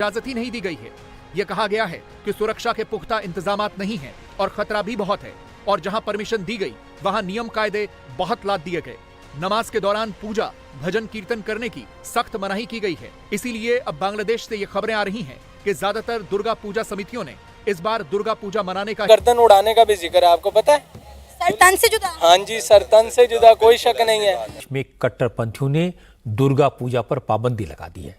इजाजत ही नहीं दी गई है। ये कहा गया है कि सुरक्षा के पुख्ता इंतजामात नहीं है और खतरा भी बहुत है, और जहां परमिशन दी गई वहां नियम कायदे बहुत लाद दिए गए। नमाज के दौरान पूजा भजन कीर्तन करने की सख्त मनाही की गई है। इसीलिए अब बांग्लादेश से ये खबरें आ रही हैं कि ज्यादातर दुर्गा पूजा समितियों ने इस बार दुर्गा पूजा मनाने का गर्दन उड़ाने का भी जिक्र है, आपको पता है? सरतन से जुदा। हाँ जी, सरतन से जुदा, कोई शक नहीं है। में कट्टरपंथियों ने दुर्गा पूजा पर पाबंदी लगा दी है।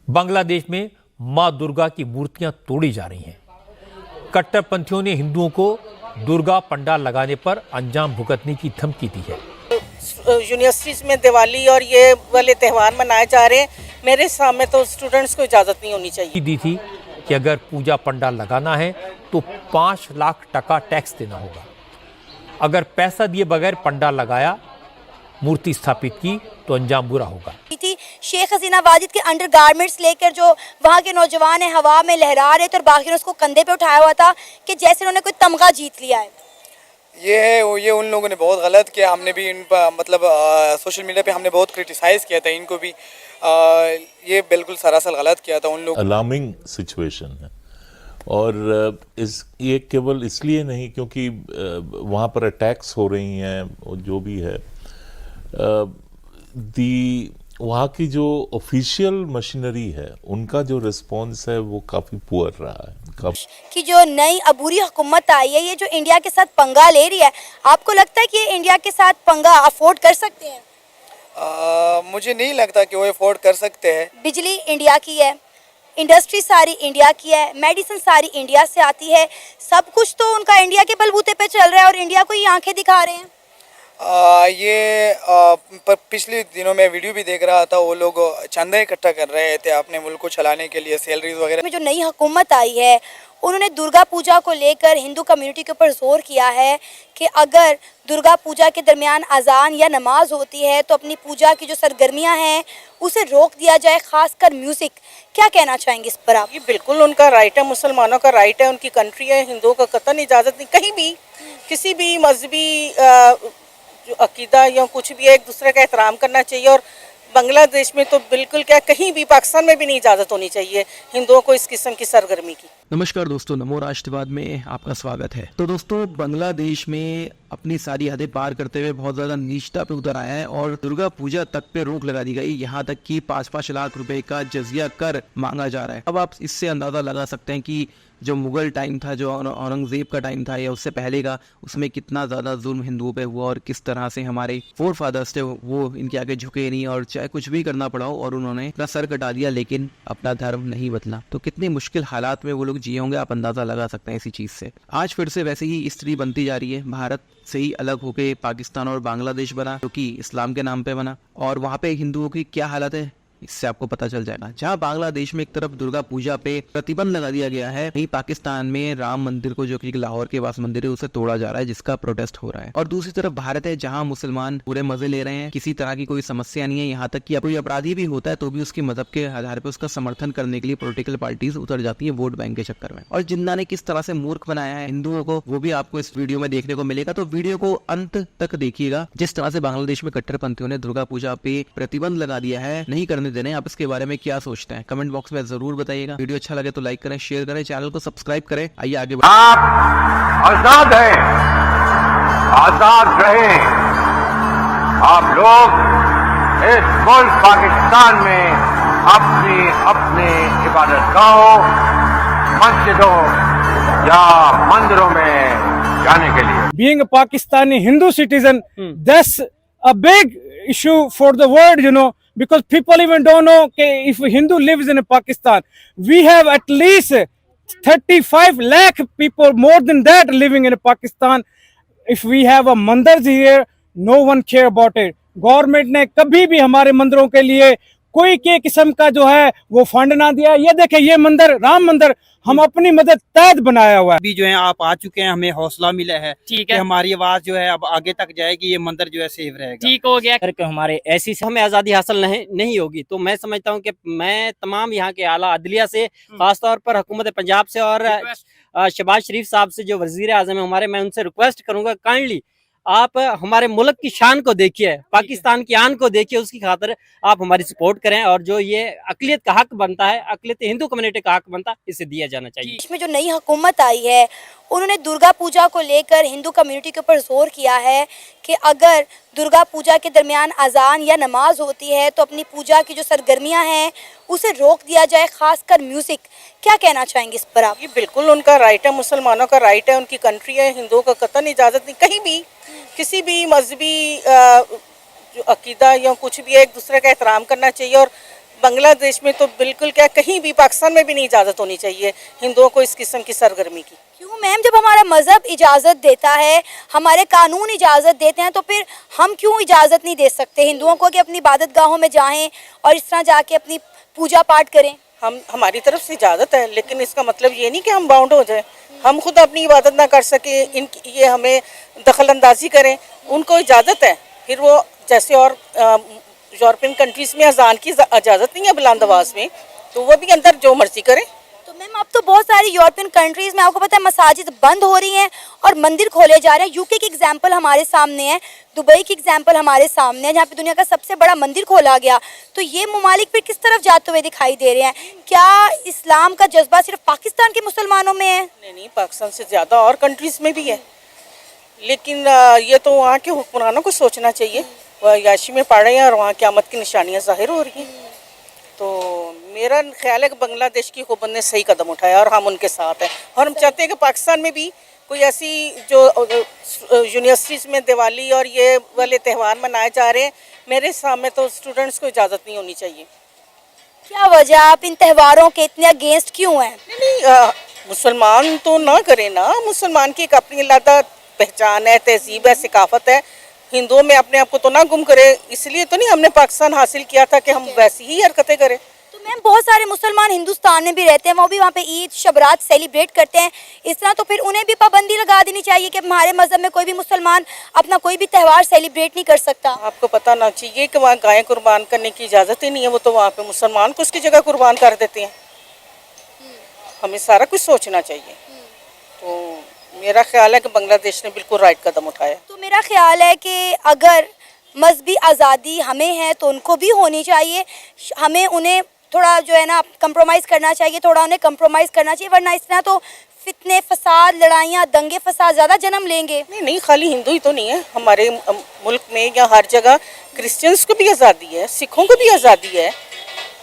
बांग्लादेश में मां दुर्गा की मूर्तियां तोड़ी जा रही हैं। कट्टरपंथियों ने हिंदुओं को दुर्गा पंडाल लगाने पर अंजाम भुगतने की धमकी दी है। यूनिवर्सिटीज में दिवाली और ये वाले त्यौहार मनाए जा रहे हैं, मेरे सामने तो स्टूडेंट्स को इजाजत नहीं होनी चाहिए। दी थी कि अगर पूजा पंडाल लगाना है तो 5 लाख टका टैक्स देना होगा। अगर पैसा दिए बगैर पंडाल लगाया, मूर्ति स्थापित की, तो अंजाम बुरा होगा। थी शेख हसीना वाजिद के अंडरगारमेंट्स लेकर जो वहाँ के नौजवान है हवा में लहरा रहे थे और बाकी ने उसको कंधे पे उठाया हुआ था कि जैसे उन्होंने कोई तमगा जीत लिया है। ये उन लोगों ने बहुत गलत किया। हमने भी इन पर मतलब सोशल मीडिया पे हमने बहुत क्रिटिसाइज किया था इनको भी। ये बिल्कुल सरासर गलत किया था उन लोगों। अलार्मिंग सिचुएशन है, और ये केवल इसलिए नहीं क्योंकि वहाँ पर अटैक्स हो रही हैं, जो भी है वहाँ की जो ऑफिशियल मशीनरी है उनका जो रिस्पॉन्स है वो काफ़ी पुअर रहा है। कि जो नई अबूरी हुकूमत आई है, ये जो इंडिया के साथ पंगा ले रही है, आपको लगता है कि ये इंडिया के साथ पंगा अफोर्ड कर सकते हैं? मुझे नहीं लगता कि वो अफोर्ड कर सकते हैं। बिजली इंडिया की है, इंडस्ट्री सारी इंडिया की है, मेडिसिन सारी इंडिया से आती है, सब कुछ तो उनका इंडिया के बलबूते पे चल रहा है और इंडिया को ही आंखें दिखा रहे हैं। पर पिछले दिनों में वीडियो भी देख रहा था, वो लोग चंदा इकट्ठा कर रहे थे अपने मुल्क को चलाने के लिए, सैलरीज वगैरह। में जो नई हुकूमत आई है उन्होंने दुर्गा पूजा को लेकर हिंदू कम्युनिटी के ऊपर जोर किया है कि अगर दुर्गा पूजा के दरमियान अजान या नमाज होती है तो अपनी पूजा की जो सरगर्मियां हैं उसे रोक दिया जाए, खासकर म्यूजिक। क्या कहना चाहेंगे इस पर आप? ये बिल्कुल उनका राइट है, मुसलमानों का राइट है, उनकी कंट्री है, हिंदुओं का कतई इजाज़त नहीं। कहीं भी किसी भी मजहबी जो अकीदा या कुछ भी है, एक दूसरे का एहतराम करना चाहिए। और बांग्लादेश में तो बिल्कुल क्या, कहीं भी पाकिस्तान में भी नहीं इजाज़त होनी चाहिए हिंदुओं को इस किस्म की सरगर्मी की। नमस्कार दोस्तों, नमो राष्ट्रवाद में आपका स्वागत है। तो दोस्तों, बांग्लादेश में अपनी सारी हदें पार करते हुए बहुत ज़्यादा नीचता पे उतर आया है और दुर्गा पूजा तक पे रोक लगा दी गई। यहाँ तक कि 5-5 लाख रुपए का जजिया कर मांगा जा रहा है। अब आप इससे अंदाज़ा लगा सकते हैं कि जो मुगल टाइम था, जो औरंगजेब का टाइम था या उससे पहले का, उसमें कितना ज़्यादा जुल्म हिंदुओं पे हुआ और किस तरह से हमारे फोर फादर्स थे वो इनके आगे झुके नहीं, और चाहे कुछ भी करना पड़ा हो और उन्होंने अपना सर कटा दिया लेकिन अपना धर्म नहीं बदला। तो कितने मुश्किल हालात में वो लोग जिए होंगे, आप अंदाज़ा लगा सकते हैं इसी चीज़ से। आज फिर से वैसे ही स्थिति बनती जा रही है। भारत से ही अलग होके पाकिस्तान और बांग्लादेश बना, जो कि इस्लाम के नाम पे बना, और वहाँ पे हिंदुओं की क्या हालत है इससे आपको पता चल जाएगा। जहां बांग्लादेश में एक तरफ दुर्गा पूजा पे प्रतिबंध लगा दिया गया है, वहीं पाकिस्तान में राम मंदिर को, जो कि लाहौर के पास मंदिर है, उसे तोड़ा जा रहा है, जिसका प्रोटेस्ट हो रहा है। और दूसरी तरफ भारत है, जहां मुसलमान पूरे मजे ले रहे हैं, किसी तरह की कोई समस्या नहीं है। यहाँ तक कि कोई अपराधी भी होता है तो भी उसके मजहब के आधार पर उसका समर्थन करने के लिए पॉलिटिकल पार्टीज उतर जाती है वोट बैंक के चक्कर में। और जिन्ना ने किस तरह से मूर्ख बनाया है हिंदुओं को, वो भी आपको इस वीडियो में देखने को मिलेगा। तो वीडियो को अंत तक देखिएगा। जिस तरह से बांग्लादेश में कट्टरपंथियों ने दुर्गा पूजा पे प्रतिबंध लगा दिया है, नहीं करने देने, आप इसके बारे में क्या सोचते हैं कमेंट बॉक्स में जरूर बताइएगा। वीडियो अच्छा लगे तो लाइक करें, शेयर करें, चैनल को सब्सक्राइब करें। आइए आगे बढ़ें। आप आजाद हैं, आजाद रहें। आप लोग इस मुल्क पाकिस्तान में अपनी अपने इबादत गाहों, मस्जिदों या मंदिरों में जाने के लिए। Being a Pakistani Hindu citizen, that's a big issue for the world, you know. Because people even don't know if a Hindu lives in Pakistan. We have at least 35 lakh people, more than that, living in Pakistan. If we have a mandirs here, no one care about it. Government ने कभी भी हमारे मंदिरों के लिए कोई के किस्म का जो है वो फंड ना दिया। ये देखे, ये मंदिर, राम मंदिर, हम अपनी मदद तहत बनाया हुआ है। अभी जो है आप आ चुके हैं, हमें हौसला मिला है, ठीक है, हमारी आवाज जो है अब आगे तक जाएगी, ये मंदिर जो है सेफ रहेगा। ठीक हो गया। अगर हमारे ऐसी से हमें आज़ादी हासिल नहीं होगी तो मैं समझता हूँ कि मैं तमाम यहाँ के आला अदलिया से, खासतौर पर हुकूमत पंजाब से और शहबाज शरीफ साहब से, जो वजीर आज़म है हमारे, मैं उनसे रिक्वेस्ट करूँगा काइंडली आप हमारे मुल्क की शान को देखिए, पाकिस्तान की आन को देखिए, उसकी खातिर आप हमारी सपोर्ट करें और जो ये अक़लियत का हक बनता है, अक़लियत हिंदू कम्युनिटी का हक बनता है, इसे दिया जाना चाहिए। देश में जो नई हुकूमत आई है उन्होंने दुर्गा पूजा को लेकर हिंदू कम्युनिटी के ऊपर जोर किया है कि अगर दुर्गा पूजा के दरमियान अजान या नमाज होती है तो अपनी पूजा की जो सरगर्मियां हैं उसे रोक दिया जाए, खासकर म्यूज़िक। क्या कहना चाहेंगे इस पर आप? ये बिल्कुल उनका राइट है, मुसलमानों का राइट है, उनकी कंट्री है, हिंदुओं को कतई इजाज़त नहीं, कहीं भी किसी भी मजहबी जो अकीदा या कुछ भी है एक दूसरे का एहतराम करना चाहिए। और बांग्लादेश में तो बिल्कुल क्या, कहीं भी पाकिस्तान में भी नहीं इजाज़त होनी चाहिए हिंदुओं को इस किस्म की सरगर्मी की। क्यों मैम, जब हमारा मज़हब इजाज़त देता है, हमारे कानून इजाज़त देते हैं, तो फिर हम क्यों इजाज़त नहीं दे सकते हिंदुओं को कि अपनी इबादत गाहों में जाएं और इस तरह जाके अपनी पूजा पाठ करें? हमारी तरफ से इजाज़त है, लेकिन इसका मतलब ये नहीं कि हम बाउंड हो जाए, हम खुद अपनी इबादत ना कर सके, ये हमें दखल अंदाजी करें। उनको इजाज़त है, फिर वो जैसे और यूरोपियन कंट्रीज़ में अजान की इजाज़त नहीं है बुलंद आवाज़ में, तो वो भी अंदर जो मर्जी करें। तो मैम अब तो बहुत सारी यूरोपियन कंट्रीज़ में आपको पता है मसाजिद बंद हो रही हैं और मंदिर खोले जा रहे हैं। यूके की एग्जांपल हमारे सामने है, दुबई की एग्जांपल हमारे सामने है, जहाँ पे दुनिया का सबसे बड़ा मंदिर खोला गया। तो ये ममालिक फिर किस तरफ जाते हुए दिखाई दे रहे हैं? क्या इस्लाम का जज्बा सिर्फ पाकिस्तान के मुसलमानों में है? नहीं, पाकिस्तान से ज़्यादा और कंट्रीज़ में भी है, लेकिन ये तो वहाँ के हुक्मरानों को सोचना चाहिए। वह याशी में पड़ रहे हैं और वहाँ क़यामत की निशानियाँ ज़ाहिर हो रही हैं। तो मेरा ख्याल है कि बांग्लादेश की हुकूमत ने सही कदम उठाया और हम उनके साथ हैं, और हम चाहते हैं कि पाकिस्तान में भी कोई ऐसी जो यूनिवर्सिटीज़ में दिवाली और ये वाले त्यौहार मनाए जा रहे हैं, मेरे सामने तो स्टूडेंट्स को इजाज़त नहीं होनी चाहिए। क्या वजह, आप इन त्योहारों के इतने अगेंस्ट क्यों हैं? नहीं, मुसलमान तो ना करें ना, मुसलमान की एक अपनी अलग पहचान है, तहजीब है, सिकाफत है। हिंदुओं में अपने आप को तो ना गुम करे, इसलिए तो नहीं हमने पाकिस्तान हासिल किया था कि हम वैसी ही हरकतें करें। तो मैम बहुत सारे मुसलमान हिंदुस्तान में भी रहते हैं, वो भी वहाँ पे ईद शबरात सेलिब्रेट करते हैं इस तरह, तो फिर उन्हें भी पाबंदी लगा देनी चाहिए कि हमारे मज़हब में कोई भी मुसलमान अपना कोई भी त्यौहार सेलिब्रेट नहीं कर सकता। आपको पता ना चाहिए कि वहाँ गायें कुर्बान करने की इजाज़त ही नहीं है, वो तो वहाँ पे मुसलमान को उसकी जगह कुर्बान कर देते हैं। हमें सारा कुछ सोचना चाहिए। तो मेरा ख्याल है कि बांग्लादेश ने बिल्कुल राइट कदम उठाया। तो मेरा ख्याल है कि अगर मजहबी आज़ादी हमें है तो उनको भी होनी चाहिए, हमें उन्हें थोड़ा जो है ना कंप्रोमाइज़ करना चाहिए, थोड़ा उन्हें कंप्रोमाइज़ करना चाहिए, वरना इस तरह तो फितने फसाद, लड़ाइयाँ, दंगे फसाद ज़्यादा जन्म लेंगे। नहीं, खाली हिंदू ही तो नहीं है, हमारे मुल्क में या हर जगह क्रिश्चियंस को भी आज़ादी है, सिखों को भी आज़ादी है।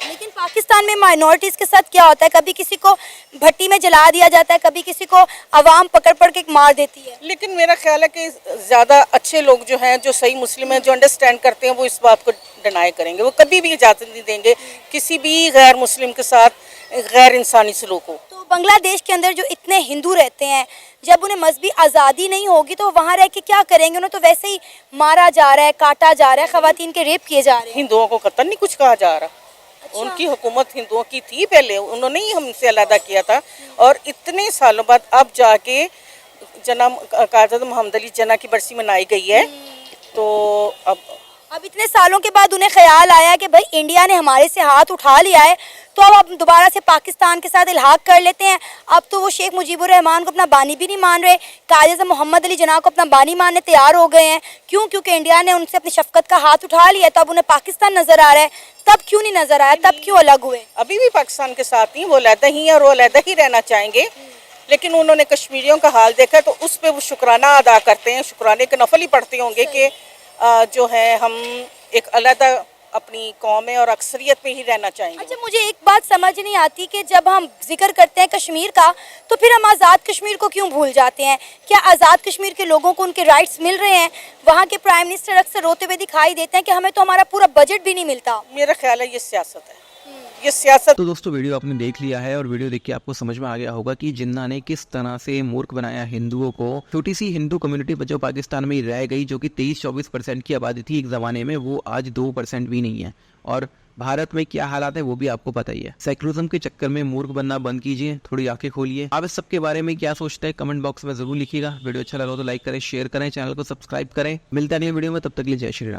लेकिन पाकिस्तान में माइनॉरिटीज़ के साथ क्या होता है, कभी किसी को भट्टी में जला दिया जाता है, कभी किसी को आवाम पकड़ पकड़ के मार देती है। लेकिन मेरा ख्याल है कि ज़्यादा अच्छे लोग जो हैं, जो सही मुस्लिम हैं, जो अंडरस्टैंड करते हैं, वो इस बात को डिनाई करेंगे, वो कभी भी इजाज़त नहीं देंगे किसी भी गैर मुस्लिम के साथ गैर इंसानी सलूक हो। तो बांग्लादेश के अंदर जो इतने हिंदू रहते हैं, जब उन्हें मजहबी आज़ादी नहीं होगी तो वहाँ रह के क्या करेंगे? उन्हें तो वैसे ही मारा जा रहा है, काटा जा रहा है, ख़वातीन के रेप किए जा रहे हैं। हिंदुओं को कतई नहीं कुछ कहा जा रहा। अच्छा। उनकी हुकूमत हिंदुओं की थी पहले, उन्होंने ही हमसे अलहदा किया था, और इतने सालों बाद अब जाके जनाब कायद मोहम्मद अली जना की बरसी मनाई गई है। तो अब इतने सालों के बाद उन्हें ख्याल आया कि भाई इंडिया ने हमारे से हाथ उठा लिया है, तो अब दोबारा से पाकिस्तान के साथ इल्हाक कर लेते हैं। अब तो वो शेख मुजीबुर रहमान को अपना बानी भी नहीं मान रहे, कायद मोहम्मद अली जना को अपना बानी मानने तैयार हो गए हैं। क्यों? क्योंकि इंडिया ने उनसे अपनी शफकत का हाथ उठा लिया, तो अब उन्हें पाकिस्तान नजर आ रहा है। तब क्यों नहीं नजर आया, तब क्यों अलग हुए? अभी भी पाकिस्तान के साथ ही वो अलहदा ही है और वो अलहदा ही रहना चाहेंगे, लेकिन उन्होंने कश्मीरियों का हाल देखा तो उस पर वो शुक्राना अदा करते हैं, शुक्राने के नफल ही पढ़ते होंगे कि जो है हम एक अलग अपनी कौम है और अक्सरियत पे ही रहना चाहेंगे। अच्छा, मुझे एक बात समझ नहीं आती कि जब हम जिक्र करते हैं कश्मीर का, तो फिर हम आज़ाद कश्मीर को क्यों भूल जाते हैं? क्या आज़ाद कश्मीर के लोगों को उनके राइट्स मिल रहे हैं? वहाँ के प्राइम मिनिस्टर अक्सर रोते हुए दिखाई देते हैं कि हमें तो हमारा पूरा बजट भी नहीं मिलता। मेरा ख्याल है ये सियासत है, ये सियासत। तो दोस्तों वीडियो आपने देख लिया है और वीडियो देख के आपको समझ में आ गया होगा कि जिन्ना ने किस तरह से मूर्ख बनाया हिंदुओं को। छोटी सी हिंदू कम्युनिटी जो पाकिस्तान में रह गई, जो कि 23-24% की आबादी थी एक ज़माने में, वो आज 2% भी नहीं है। और भारत में क्या हालात है वो भी आपको पता ही है। सेकुलरिज्म के चक्कर में मूर्ख बनना बंद कीजिए, थोड़ी आंखें खोलिए। आप इस सब के बारे में क्या सोचते हैं कमेंट बॉक्स में जरूर लिखिएगा। वीडियो अच्छा लगा तो लाइक करें, शेयर करें, चैनल को सब्सक्राइब करें। मिलता नहीं वीडियो में, तब तक के लिए जय श्री राम।